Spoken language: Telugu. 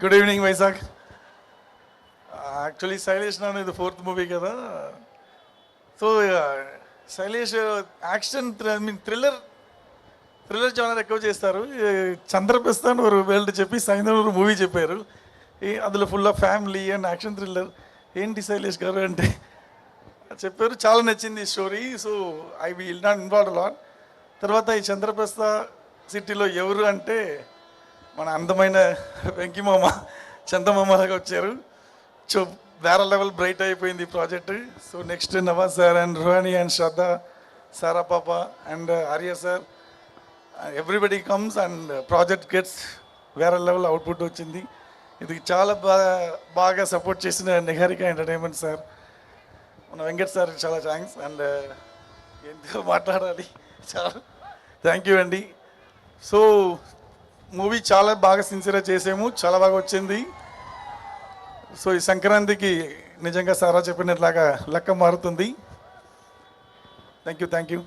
Good evening Vizag. Actually Shailesh నాన్న ఇది 4th మూవీ కదా. So Shailesh action thriller genre ఎక్కువ చేస్తారు. చంద్రప్రస్థాన్ ఒక వేల్డ్ చెప్పి సైంధవ్ మూవీ చెప్పారు. అందులో full of family and action thriller. ఏంటి శైలేష్ గారు అంటే చెప్పారు, చాలా నచ్చింది ఈ story. So I will not involve lot. తర్వాత ఈ చంద్రప్రస్థ సిటీలో ఎవరు అంటే మన అందమైన వెంకిమామ చందమామలాగా వచ్చారు. సో వేరే లెవెల్ బ్రైట్ అయిపోయింది ఈ project. So next Nawaz sir and Rohani and Shraddha, Sara పాప and Arya sir, everybody comes and project gets వేరే లెవెల్ అవుట్పుట్ వచ్చింది. ఇది చాలా బాగా సపోర్ట్ చేసిన నిహారిక ఎంటర్టైన్మెంట్ సార్, మన వెంకట్ సార్ చాలా థ్యాంక్స్. అండ్ ఎంతో మాట్లాడాలి, చాలా థ్యాంక్ యూ అండి. సో మూవీ చాలా బాగా సిన్సియర్గా చేసాము, చాలా బాగా వచ్చింది. సో ఈ సంక్రాంతికి నిజంగా సారా చెప్పినట్లాగా లెక్క మారుతుంది. Thank you.